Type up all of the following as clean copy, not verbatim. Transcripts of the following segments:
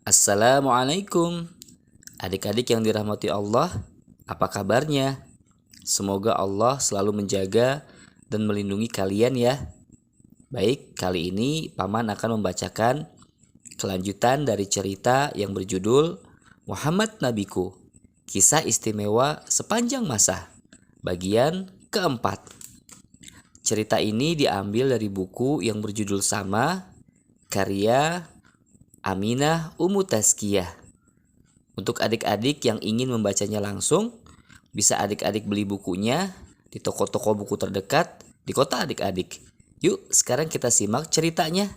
Assalamualaikum. Adik-adik yang dirahmati Allah, apa kabarnya? Semoga Allah selalu menjaga dan melindungi kalian ya. Baik, kali ini Paman akan membacakan kelanjutan dari cerita yang berjudul Muhammad Nabiku, Kisah Istimewa Sepanjang Masa, bagian keempat. Cerita ini diambil dari buku yang berjudul sama, karya Aminah Ummu Tazkiyah. Untuk adik-adik yang ingin membacanya langsung, bisa adik-adik beli bukunya di toko-toko buku terdekat di kota adik-adik. Yuk, sekarang kita simak ceritanya.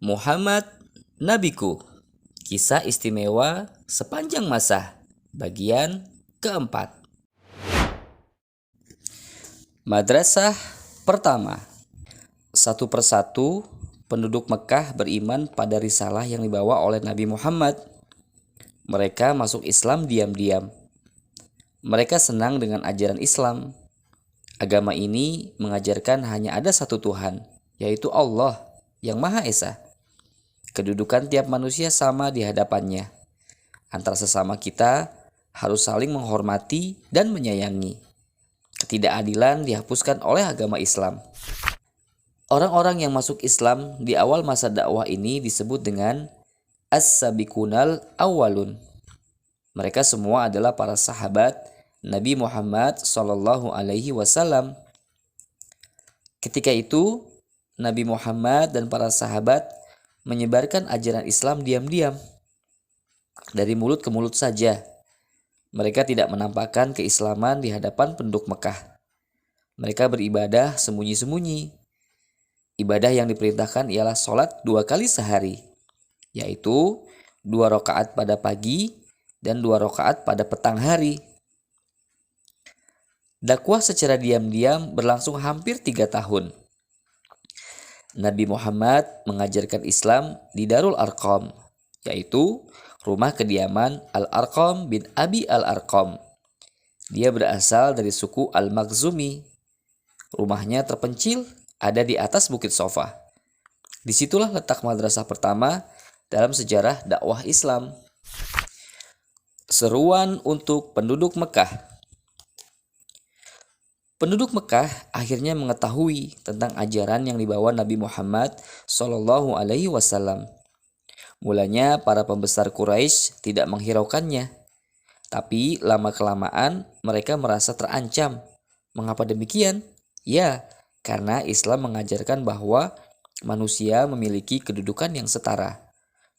Muhammad Nabiku, Kisah Istimewa Sepanjang Masa, bagian keempat. Madrasah pertama. Satu persatu penduduk Mekah beriman pada risalah yang dibawa oleh Nabi Muhammad. Mereka masuk Islam diam-diam. Mereka senang dengan ajaran Islam. Agama ini mengajarkan hanya ada satu Tuhan, yaitu Allah yang Maha Esa. Kedudukan tiap manusia sama di hadapannya. Antara sesama kita harus saling menghormati dan menyayangi. Ketidakadilan dihapuskan oleh agama Islam. Orang-orang yang masuk Islam di awal masa dakwah ini disebut dengan As-Sabiqunal Awwalun. Mereka semua adalah para sahabat Nabi Muhammad SAW. Ketika itu, Nabi Muhammad dan para sahabat menyebarkan ajaran Islam diam-diam, dari mulut ke mulut saja. Mereka tidak menampakkan keislaman di hadapan penduduk Mekah. Mereka beribadah sembunyi-sembunyi. Ibadah yang diperintahkan ialah sholat 2 kali sehari, yaitu 2 rakaat pada pagi dan 2 rakaat pada petang hari. Dakwah secara diam-diam berlangsung hampir 3 tahun. Nabi Muhammad mengajarkan Islam di Darul Arqam, yaitu rumah kediaman Al-Arqam bin Abi Al-Arqam. Dia berasal dari suku Al-Makhzumi. Rumahnya terpencil, ada di atas Bukit Sofa. Disitulah letak madrasah pertama dalam sejarah dakwah Islam. Seruan untuk penduduk Mekah. Penduduk Mekah akhirnya mengetahui tentang ajaran yang dibawa Nabi Muhammad SAW. Mulanya para pembesar Quraisy tidak menghiraukannya. Tapi lama-kelamaan mereka merasa terancam. Mengapa demikian? Ya, karena Islam mengajarkan bahwa manusia memiliki kedudukan yang setara.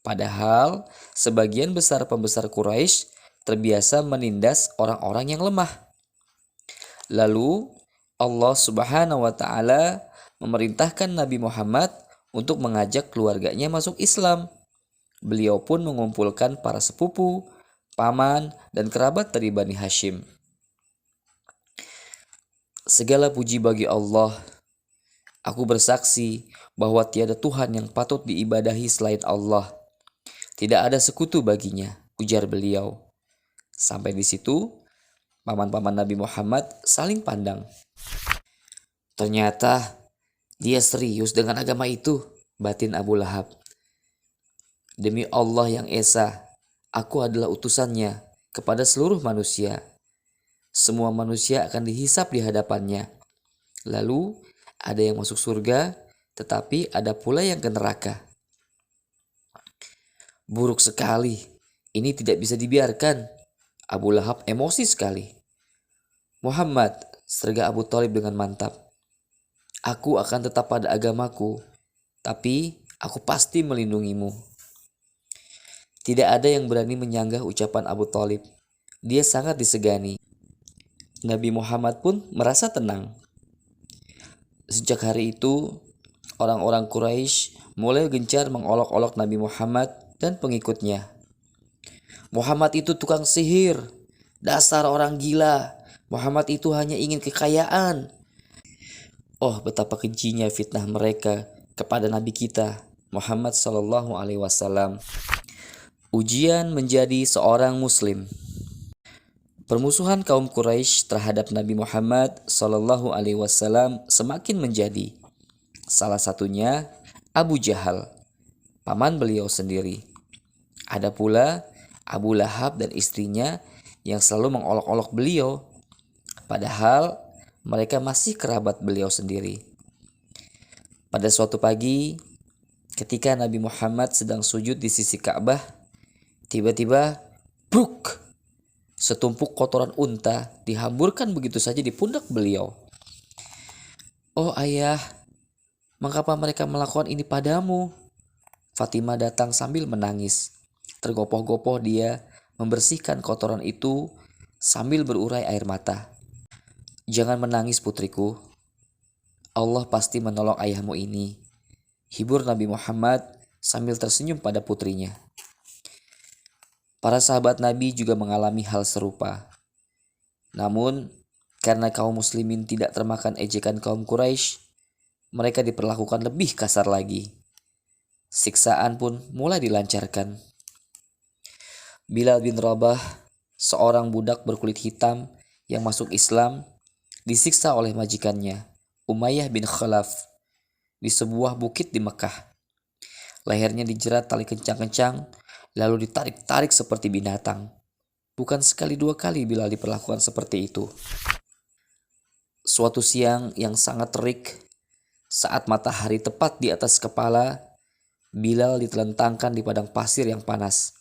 Padahal sebagian besar pembesar Quraisy terbiasa menindas orang-orang yang lemah. Lalu Allah Subhanahu wa Ta'ala memerintahkan Nabi Muhammad untuk mengajak keluarganya masuk Islam. Beliau pun mengumpulkan para sepupu, paman, dan kerabat dari Bani Hashim. Segala puji bagi Allah. Aku bersaksi bahwa tiada Tuhan yang patut diibadahi selain Allah. Tidak ada sekutu baginya, ujar beliau. Sampai di situ, paman-paman Nabi Muhammad saling pandang. Ternyata dia serius dengan agama itu, batin Abu Lahab. Demi Allah yang Esa, aku adalah utusannya kepada seluruh manusia. Semua manusia akan dihisap di hadapannya. Lalu ada yang masuk surga, tetapi ada pula yang ke neraka. Buruk sekali, ini tidak bisa dibiarkan. Abu Lahab emosi sekali. Muhammad, serga Abu Thalib dengan mantap. Aku akan tetap pada agamaku, tapi aku pasti melindungimu. Tidak ada yang berani menyanggah ucapan Abu Thalib. Dia sangat disegani. Nabi Muhammad pun merasa tenang. Sejak hari itu, orang-orang Quraisy mulai gencar mengolok-olok Nabi Muhammad dan pengikutnya. Muhammad itu tukang sihir, dasar orang gila. Muhammad itu hanya ingin kekayaan. Oh, betapa kejinya fitnah mereka kepada Nabi kita, Muhammad SAW. Ujian menjadi seorang Muslim. Permusuhan kaum Quraisy terhadap Nabi Muhammad SAW semakin menjadi. Salah satunya Abu Jahal. paman beliau sendiri. Ada pula Abu Lahab dan istrinya yang selalu mengolok-olok beliau, padahal mereka masih kerabat beliau sendiri. Pada suatu pagi, ketika Nabi Muhammad sedang sujud di sisi Ka'bah, tiba-tiba, bruk! Setumpuk kotoran unta dihamburkan begitu saja di pundak beliau. "Oh ayah, mengapa mereka melakukan ini padamu?" Fatimah datang sambil menangis. Tergopoh-gopoh dia membersihkan kotoran itu sambil berurai air mata. "Jangan menangis putriku. Allah pasti menolong ayahmu ini," hibur Nabi Muhammad sambil tersenyum pada putrinya. Para sahabat Nabi juga mengalami hal serupa. Namun, karena kaum muslimin tidak termakan ejekan kaum Quraisy, mereka diperlakukan lebih kasar lagi. Siksaan pun mulai dilancarkan. Bilal bin Rabah, seorang budak berkulit hitam yang masuk Islam, disiksa oleh majikannya, Umayyah bin Khalaf, di sebuah bukit di Mekah. Lehernya dijerat tali kencang-kencang, lalu ditarik-tarik seperti binatang. Bukan sekali dua kali Bilal diperlakukan seperti itu. Suatu siang yang sangat terik, saat matahari tepat di atas kepala, Bilal ditelentangkan di padang pasir yang panas.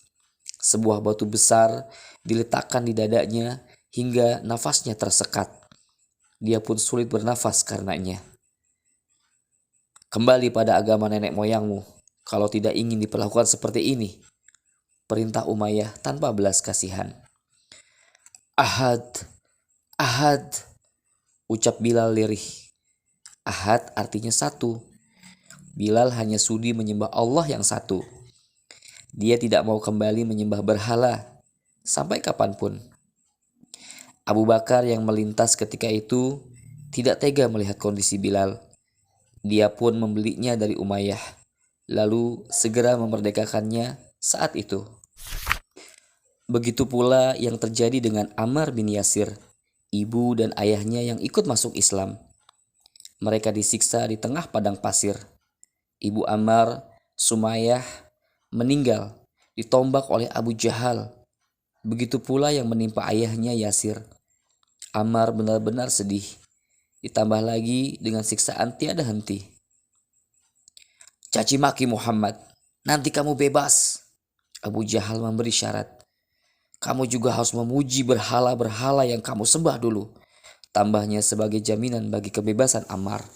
Sebuah batu besar diletakkan di dadanya hingga nafasnya tersekat. Dia pun sulit bernafas karenanya. "Kembali pada agama nenek moyangmu kalau tidak ingin diperlakukan seperti ini," perintah Umayyah tanpa belas kasihan. "Ahad, Ahad," ucap Bilal lirih. Ahad artinya satu. Bilal hanya sudi menyembah Allah yang satu. Dia tidak mau kembali menyembah berhala sampai kapanpun. Abu Bakar yang melintas ketika itu tidak tega melihat kondisi Bilal. Dia pun membelinya dari Umayyah, lalu segera memerdekakannya saat itu. Begitu pula yang terjadi dengan Ammar bin Yasir, ibu dan ayahnya yang ikut masuk Islam. Mereka disiksa di tengah padang pasir. Ibu Ammar, Sumayyah, meninggal ditombak oleh Abu Jahal. Begitu pula yang menimpa ayahnya Yasir. Ammar benar-benar sedih, ditambah lagi dengan siksaan tiada henti. "Caci maki Muhammad, nanti kamu bebas," Abu Jahal memberi syarat. "Kamu juga harus memuji berhala-berhala yang kamu sembah dulu," tambahnya sebagai jaminan bagi kebebasan Ammar.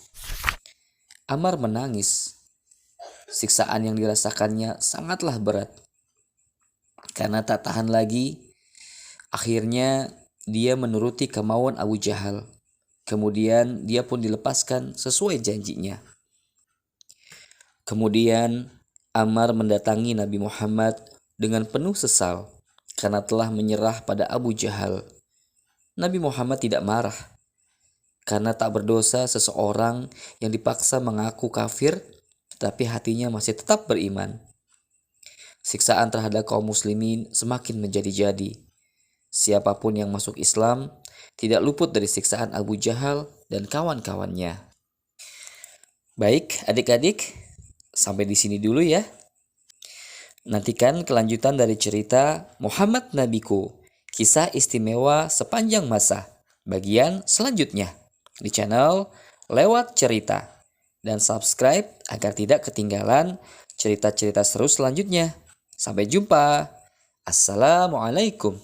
Ammar menangis. Siksaan yang dirasakannya sangatlah berat. Karena tak tahan lagi, akhirnya dia menuruti kemauan Abu Jahal. Kemudian dia pun dilepaskan sesuai janjinya. Kemudian Ammar mendatangi Nabi Muhammad dengan penuh sesal karena telah menyerah pada Abu Jahal. Nabi Muhammad tidak marah karena tak berdosa seseorang yang dipaksa mengaku kafir tetapi hatinya masih tetap beriman. Siksaan terhadap kaum muslimin semakin menjadi-jadi. Siapapun yang masuk Islam tidak luput dari siksaan Abu Jahal dan kawan-kawannya. Baik, adik-adik, sampai di sini dulu ya. Nantikan kelanjutan dari cerita Muhammad Nabiku, kisah istimewa sepanjang masa, bagian selanjutnya di channel Lewat Cerita. Dan subscribe agar tidak ketinggalan cerita-cerita seru selanjutnya. Sampai jumpa. Assalamualaikum.